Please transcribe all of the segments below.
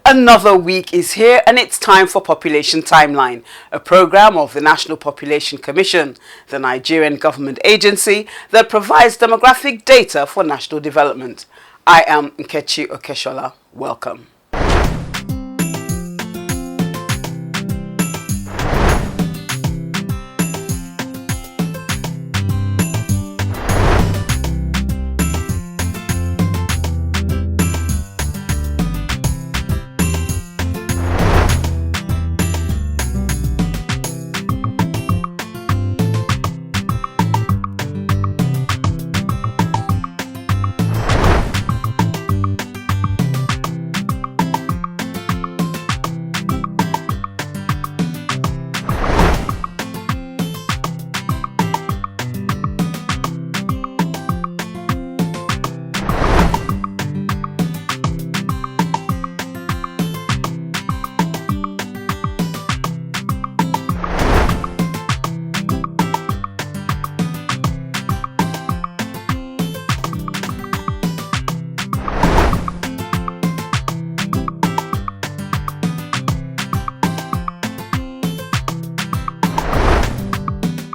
Another week is here and it's time for Population Timeline, a program of the National Population Commission, the Nigerian government agency that provides demographic data for national development. I am Nkechi Okeshola. Welcome.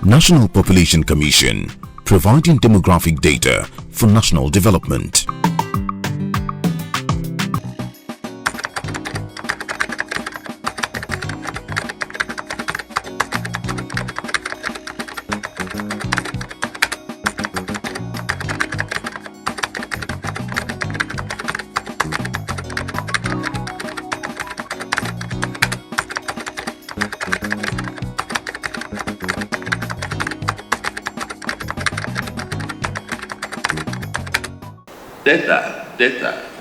National Population Commission, providing demographic data for national development.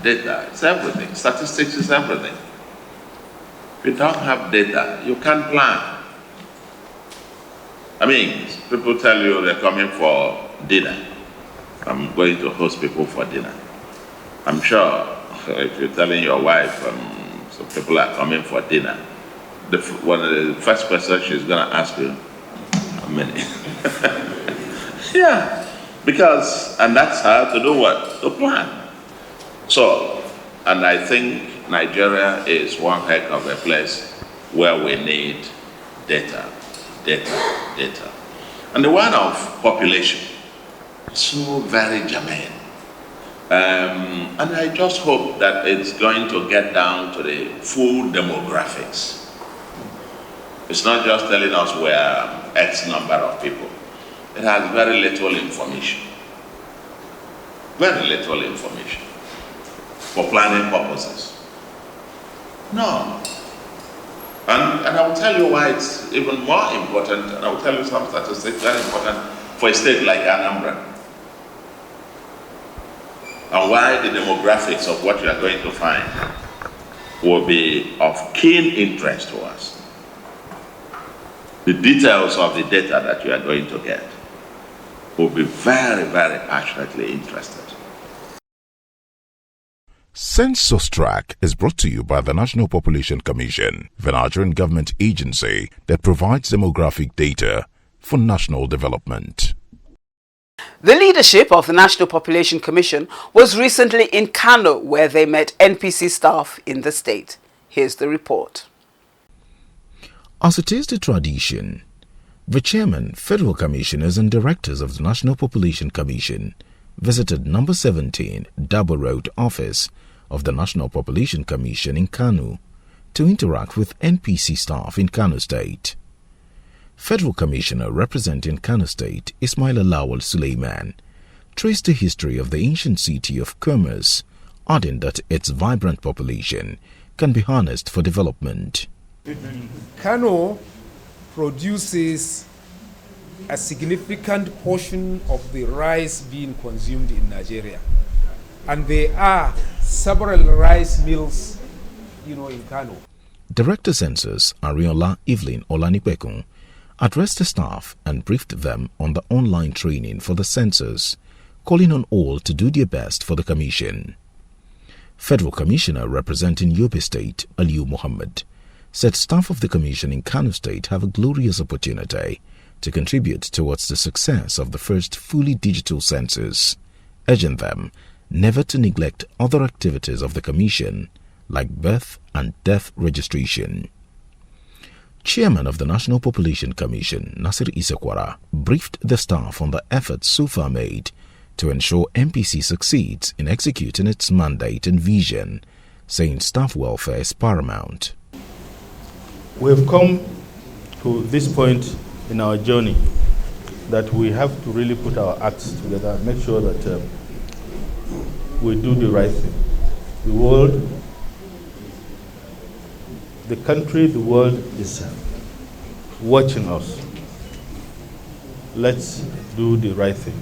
Data, it's everything. Statistics is everything. If you don't have data, you can't plan. I mean, people tell you they're coming for dinner. I'm going to host people for dinner. I'm sure if you're telling your wife some people are coming for dinner, one of the first question she's going to ask you, how many? Yeah, and that's how to do what? To plan. So, and I think Nigeria is one heck of a place where we need data. And the one of population, so very germane. And I just hope that it's going to get down to the full demographics. It's not just telling us we're X number of people. It has very little information. Very little information. For planning purposes. No. And I will tell you why it's even more important, and I will tell you some statistics very important for a state like Anambra. And why the demographics of what you are going to find will be of keen interest to us. The details of the data that you are going to get will be very, very passionately interested. Census Track is brought to you by the National Population Commission, the Nigerian government agency that provides demographic data for national development. The leadership of the National Population Commission was recently in Kano, where they met NPC staff in the state. Here's the report. As it is the tradition, the Chairman, Federal Commissioners and Directors of the National Population Commission visited number 17 Dabo Road office of the National Population Commission in Kano to interact with NPC staff in Kano State. Federal Commissioner representing Kano State, Ismail Lawal Suleiman, traced the history of the ancient city of commerce, adding that its vibrant population can be harnessed for development. Kano produces a significant portion of the rice being consumed in Nigeria. And there are several rice mills, in Kano. Director Census Ariola Evelyn Olanipekun addressed the staff and briefed them on the online training for the census, calling on all to do their best for the commission. Federal Commissioner representing Yobe State, Aliyu Muhammad, said staff of the commission in Kano State have a glorious opportunity to contribute towards the success of the first fully digital census, urging them never to neglect other activities of the Commission like birth and death registration. Chairman of the National Population Commission, Nasir Isekwara, briefed the staff on the efforts so far made to ensure NPC succeeds in executing its mandate and vision, saying staff welfare is paramount. We have come to this point in our journey that we have to really put our acts together and make sure that we do the right thing. The world, the country, the world is watching us. Let's do the right thing.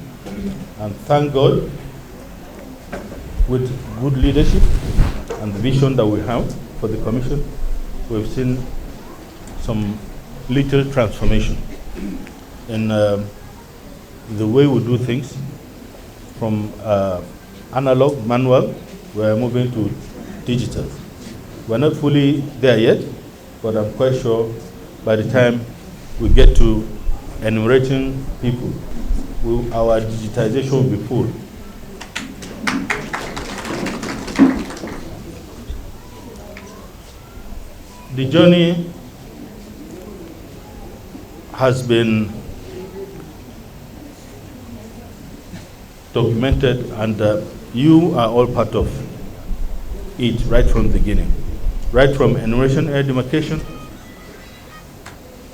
And thank God, with good leadership and the vision that we have for the Commission, we've seen some little transformation in the way we do things. From analog, manual, we're moving to digital. We're not fully there yet, but I'm quite sure by the time we get to enumerating people, our digitization will be full. The journey has been documented, and you are all part of it right from the beginning, right from enumeration area demarcation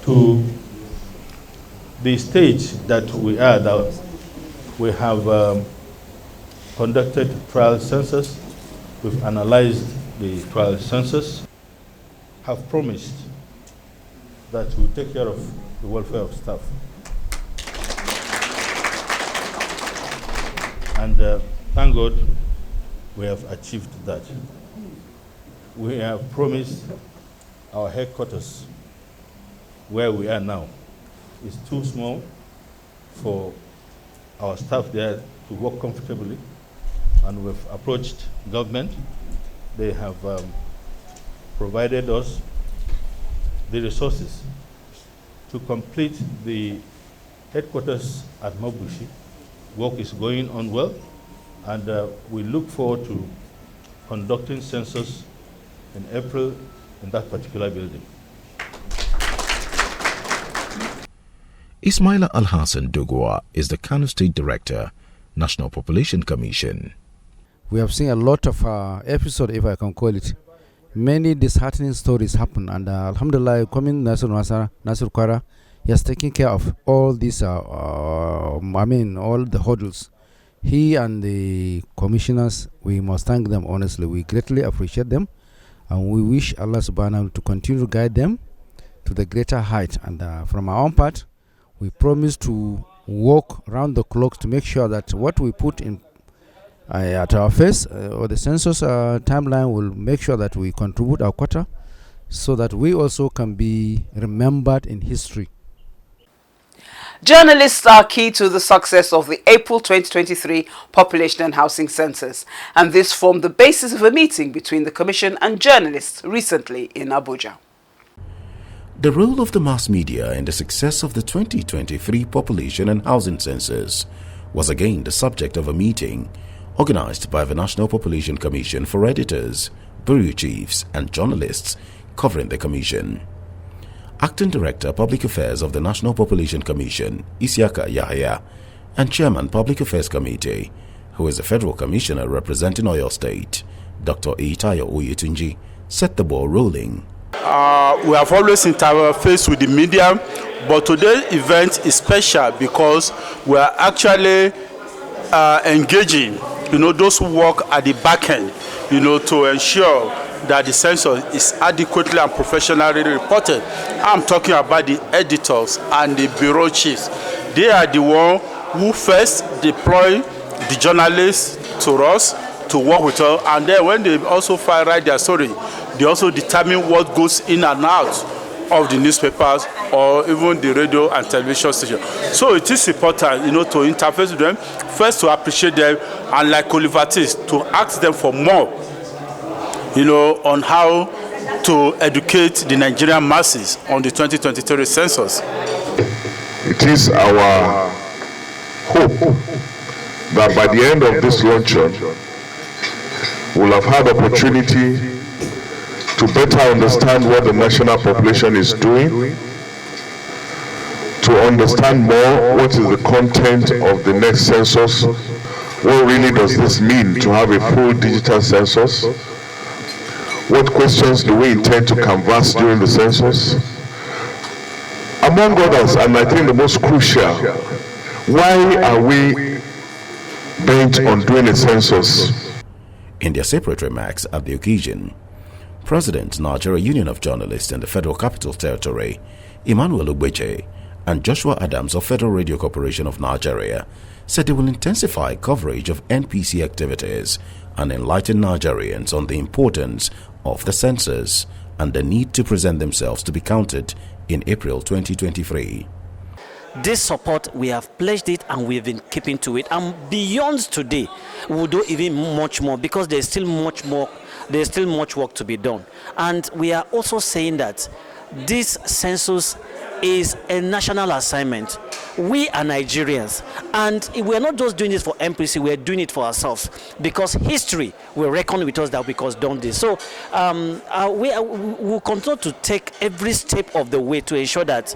to the stage that we are. That we have conducted trial census, we've analyzed the trial census, have promised that we'll take care of the welfare of staff. And thank God we have achieved that. We have promised our headquarters, where we are now, is too small for our staff there to work comfortably. And we've approached government. They have provided us the resources to complete the headquarters at Mabushi. Work is going on well, and we look forward to conducting census in April in that particular building. Ismaila Al-Hassan Dogwa is the Kano State Director, National Population Commission. We have seen a lot of episodes, if I can call it. Many disheartening stories happen, and Alhamdulillah, coming Nasir Kwara, he has taken care of all these, all the hurdles. He and the commissioners, we must thank them honestly. We greatly appreciate them, and we wish Allah subhanahu to continue to guide them to the greater height. And from our own part, we promise to work round the clock to make sure that what we put in at our face or the census timeline will make sure that we contribute our quota so that we also can be remembered in history. Journalists are key to the success of the April 2023 Population and Housing Census, and this formed the basis of a meeting between the Commission and journalists recently in Abuja. The role of the mass media in the success of the 2023 Population and Housing Census was again the subject of a meeting organized by the National Population Commission for editors, bureau chiefs and journalists covering the commission. Acting Director Public Affairs of the National Population Commission, Isiaka Yahya, and Chairman Public Affairs Committee, who is the Federal Commissioner representing Oyo State, Dr. Eitayo Oyetunji, set the ball rolling. We have always interfaced with the media, but today's event is special because we are actually engaging, those who work at the back end, to ensure that the census is adequately and professionally reported. I'm talking about the editors and the bureau chiefs. They are the ones who first deploy the journalists to us to work with us, and then when they also write their story, they also determine what goes in and out of the newspapers or even the radio and television station. So it is important, to interface with them, first to appreciate them, and like Olivatis, to ask them for more, on how to educate the Nigerian masses on the 2023 census. It is our hope that by the end of this luncheon, we'll have had opportunity to better understand what the national population is doing, to understand more what is the content of the next census. What really does this mean to have a full digital census? What questions do we intend to canvass during the census? Among others, and I think the most crucial, why are we bent on doing a census? In their separate remarks at the occasion, President, Nigeria Union of Journalists in the Federal Capital Territory, Emmanuel Ogbeche, and Joshua Adams of Federal Radio Corporation of Nigeria said they will intensify coverage of NPC activities and enlighten Nigerians on the importance of the census and the need to present themselves to be counted in April 2023. This support, we have pledged it and we've been keeping to it. And beyond today, we'll do even much more because there's still much more. There's still much work to be done. And we are also saying that this census is a national assignment. We are Nigerians, and we're not just doing this for NPC, we're doing it for ourselves because history will reckon with us that we have done this. So we will continue to take every step of the way to ensure that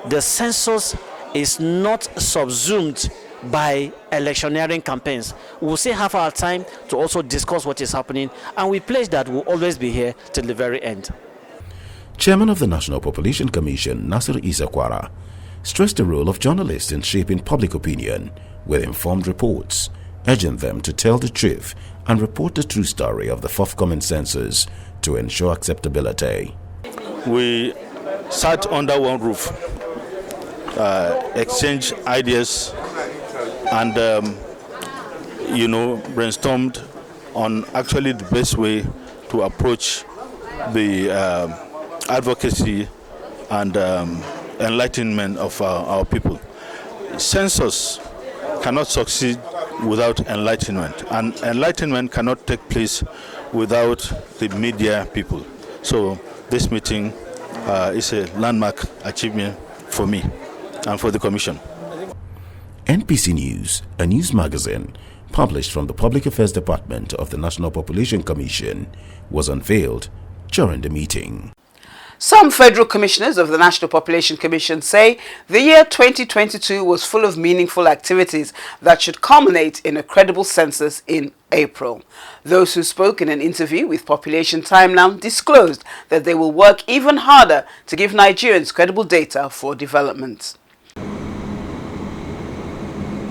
the census is not subsumed by electioneering campaigns. We'll still have our time to also discuss what is happening, and we pledge that we'll always be here till the very end. Chairman of the National Population Commission, Nasir Isa Kwara, stressed the role of journalists in shaping public opinion with informed reports, urging them to tell the truth and report the true story of the forthcoming census to ensure acceptability. We sat under one roof, exchanged ideas, and brainstormed on actually the best way to approach the advocacy and enlightenment of our people. Census cannot succeed without enlightenment, and enlightenment cannot take place without the media people. So this meeting is a landmark achievement for me and for the Commission. NPC News, a news magazine published from the Public Affairs Department of the National Population Commission, was unveiled during the meeting. Some federal commissioners of the National Population Commission say the year 2022 was full of meaningful activities that should culminate in a credible census in April. Those who spoke in an interview with Population Timeline disclosed that they will work even harder to give Nigerians credible data for development.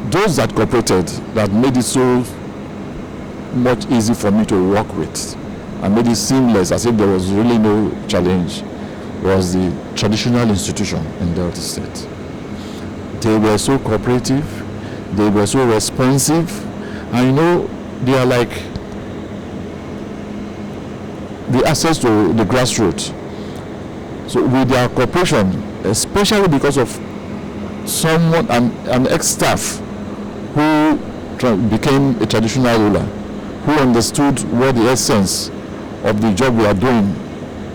Those that cooperated, that made it so much easy for me to work with and made it seamless as if there was really no challenge, was the traditional institution in Delta State. They were so cooperative, they were so responsive, and they are like the access to the grassroots. So with their cooperation, especially because of someone, an ex-staff who became a traditional ruler, who understood what the essence of the job we are doing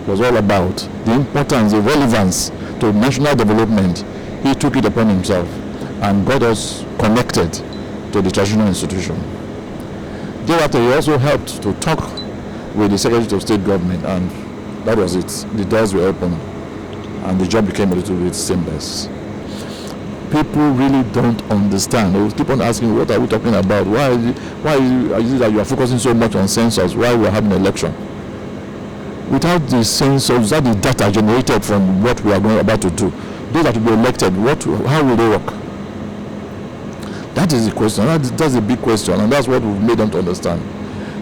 was all about, the importance, the relevance to national development, he took it upon himself and got us connected to the traditional institution. Thereafter, he also helped to talk with the Secretary of State Government, and that was it. The doors were open and the job became a little bit seamless. People really don't understand. They will keep on asking, what are we talking about? Why is it that you are focusing so much on census? Why we are having an election? Without the census, without the data generated from what we are about to do, those that will be elected, how will they work? That is the question. That's a big question, and that's what we've made them to understand.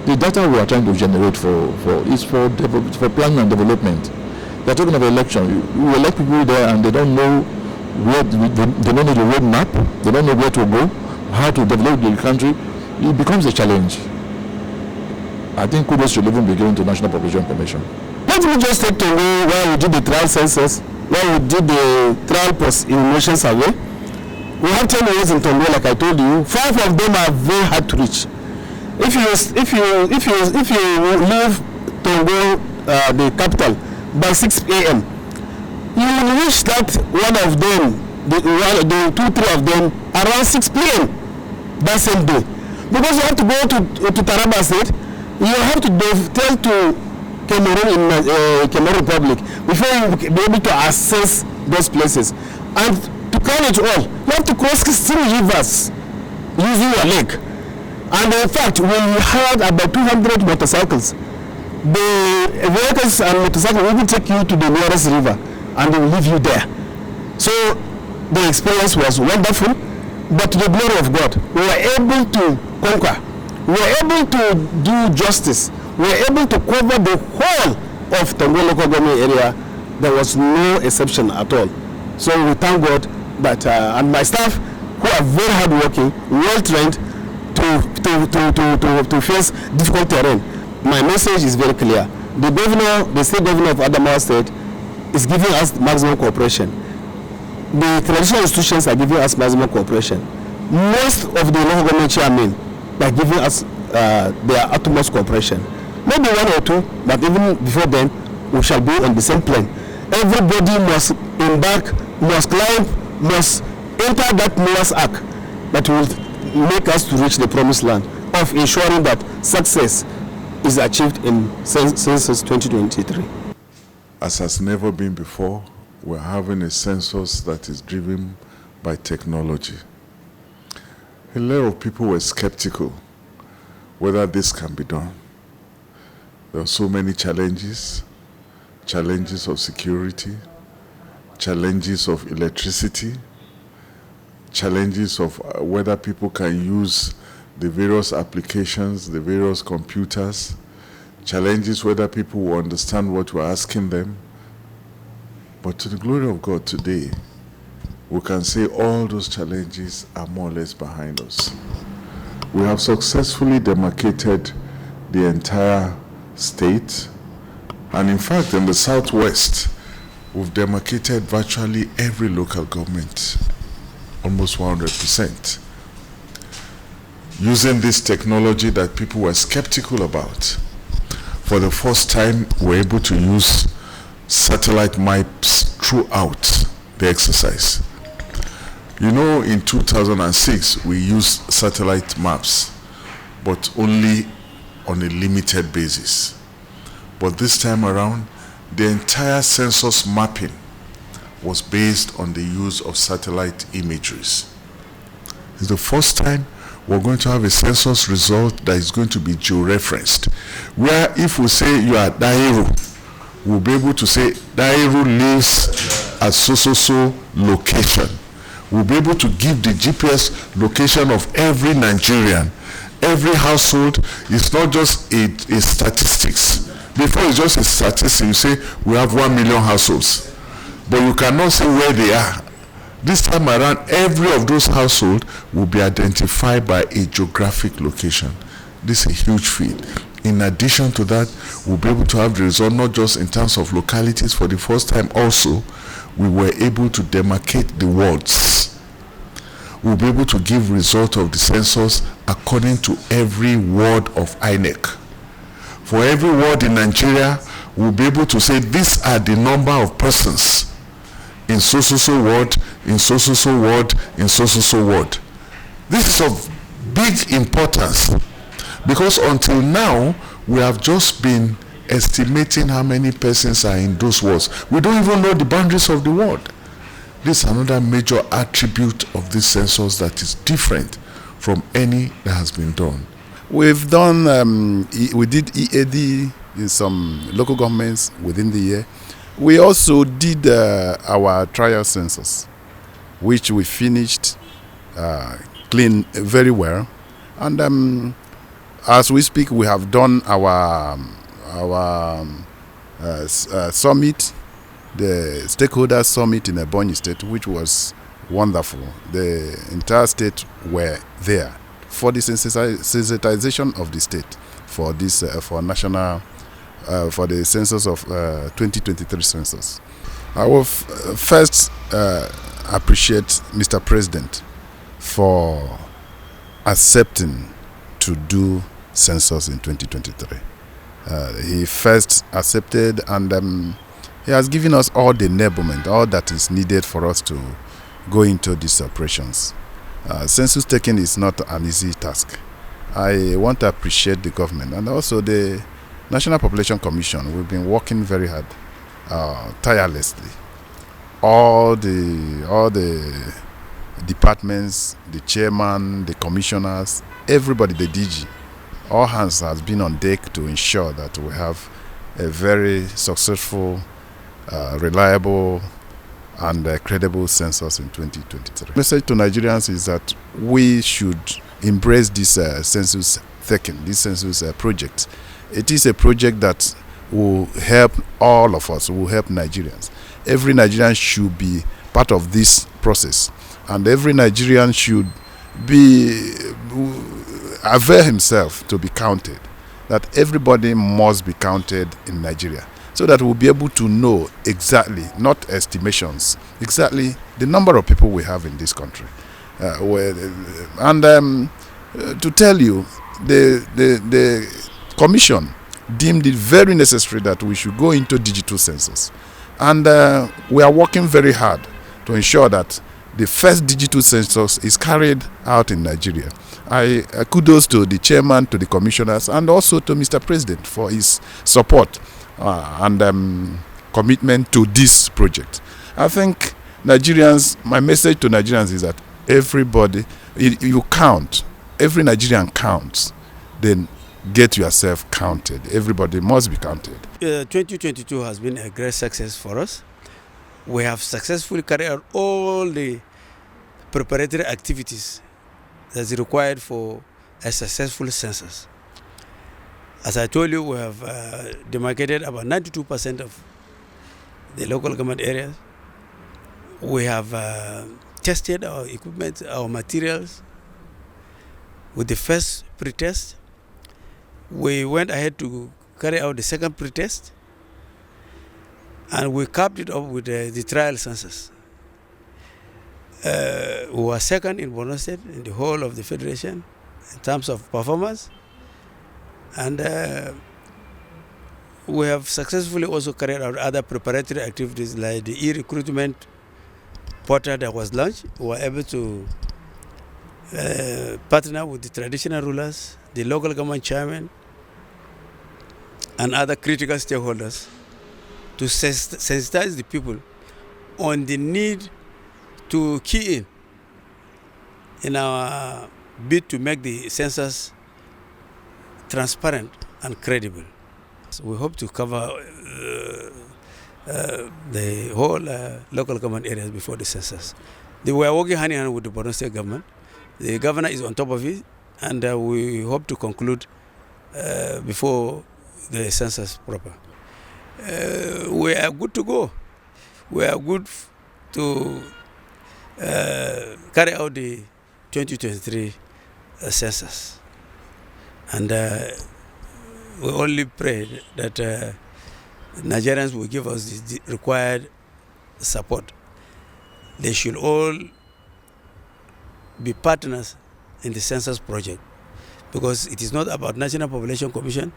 The data we are trying to generate is for planning and development. They're talking of election. You elect people there, and they don't know where they don't know the roadmap. They don't know where to go, how to develop the country. It becomes a challenge. I think kudos should even be given to National Population Commission. Let me just take to where we did the trial census, where we did the trial post-elimination survey. We have 10 areas in Tongo, like I told you. 5 of them are very hard to reach. If you leave Tongo, the capital, by 6 a.m., you will reach that one of them, the 2-3 of them, around 6 p.m. that same day. Because you have to go to Taraba State, you have to dovetail to Cameroon in Cameroon Republic before you be able to access those places. And to count it all, you have to cross 3 rivers using your leg. And in fact, when you had about 200 motorcycles, the vehicles and motorcycles will take you to the nearest river and they will leave you there. So the experience was wonderful, but to the glory of God, we were able to conquer. We were able to do justice. We were able to cover the whole of Tongo local government area. There was no exception at all. So we thank God that, and my staff, who are very hardworking, well-trained, to face difficult terrain. My message is very clear. The state governor of Adamawa State is giving us maximum cooperation. The traditional institutions are giving us maximum cooperation. Most of the local government chairmen are giving us their utmost cooperation. Maybe 1 or 2, but even before then, we shall be on the same plane. Everybody must embark, must climb, must enter that Noah's Ark that will make us to reach the promised land of ensuring that success is achieved in Census 2023. As has never been before, we're having a census that is driven by technology. A lot of people were skeptical whether this can be done. There are so many challenges of security, challenges of electricity, challenges of whether people can use the various applications, the various computers, challenges whether people will understand what we're asking them. But to the glory of God today, we can say all those challenges are more or less behind us. We have successfully demarcated the entire state, and in fact in the southwest, we've demarcated virtually every local government, almost 100%. Using this technology that people were skeptical about, for the first time we're able to use satellite maps throughout the exercise. You know, in 2006 we used satellite maps, but only on a limited basis. But this time around, the entire census mapping was based on the use of satellite imageries. It's the first time we're going to have a census result that is going to be georeferenced, where if we say you are Dairu, we'll be able to say Dairu lives at so location. We'll be able to give the GPS location of every Nigerian, every household. It's not just a statistics. Before it's just a statistic, you say we have 1 million households, but you cannot say where they are. This time around, every of those households will be identified by a geographic location. This is a huge feat. In addition to that, we'll be able to have the result not just in terms of localities. For the first time also, we were able to demarcate the wards. We'll be able to give result of the census according to every ward of INEC. For every ward in Nigeria, we'll be able to say these are the number of persons in so ward, in so ward, in so ward. This is of big importance, because until now we have just been estimating how many persons are in those wards. We don't even know the boundaries of the ward. This is another major attribute of this census that is different from any that has been done. We've done, we did EAD in some local governments within the year. We also did our trial census, which we finished clean very well. And as we speak, we have done our summit, the stakeholder summit in Ebonyi State, which was wonderful. The entire state were there for the sensitization of the state for this for national for the census of 2023 census. I will first appreciate Mr. President for accepting to do census in 2023. He first accepted, and he has given us all the enablement, all that is needed for us to go into these operations. Census taking is not an easy task. I want to appreciate the government and also the National Population Commission, we've been working very hard, tirelessly. All the departments, the chairman, the commissioners, everybody, the DG, all hands has been on deck to ensure that we have a very successful, reliable, and credible census in 2023. Message to Nigerians is that we should embrace this census taking, this census project. It is a project that will help all of us, will help Nigerians. Every Nigerian should be part of this process, and every Nigerian should avail himself to be counted. That everybody must be counted in Nigeria, so that we'll be able to know exactly, not estimations, exactly the number of people we have in this country. To tell you, the commission deemed it very necessary that we should go into digital census. And we are working very hard to ensure that the first digital census is carried out in Nigeria. I kudos to the chairman, to the commissioners, and also to Mr. President for his support and commitment to this project. I think Nigerians, my message to Nigerians is that everybody, you count, every Nigerian counts, then get yourself counted. Everybody must be counted. 2022 has been a great success for us. We have successfully carried out all the preparatory activities that's required for a successful census. As I told you, we have demarcated about 92% of the local government areas. We have tested our equipment, our materials with the first pretest. We went ahead to carry out the second pretest, and we capped it up with the trial census. We were second in Borno State in the whole of the Federation in terms of performance, and we have successfully also carried out other preparatory activities like the e-recruitment portal that was launched. We were able to partner with the traditional rulers, the local government chairman, and other critical stakeholders to sensitize the people on the need to key in our bid to make the census transparent and credible. So we hope to cover the whole local government areas before the census. We are working hand in hand with the Borno State government. The governor is on top of it, and we hope to conclude before the census proper. We are good to go. We are good to carry out the 2023 census. And we only pray that Nigerians will give us the required support. They should all be partners in the census project, because it is not about National Population Commission,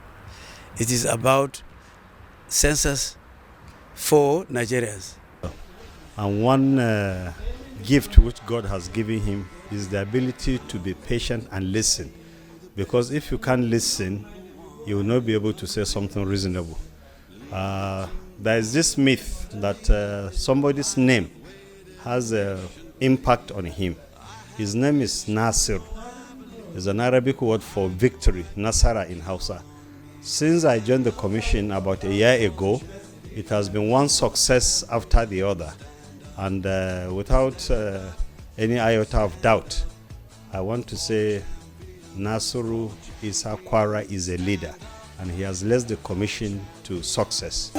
it is about census for Nigerians. And one gift which God has given him is the ability to be patient and listen. Because if you can't listen, you will not be able to say something reasonable. There is this myth that somebody's name has an impact on him. His name is Nasir. It's an Arabic word for victory, Nasara in Hausa. Since I joined the commission about a year ago, it has been one success after the other. And without any iota of doubt, I want to say Nasiru Isa Kwara is a leader, and he has led the commission to success.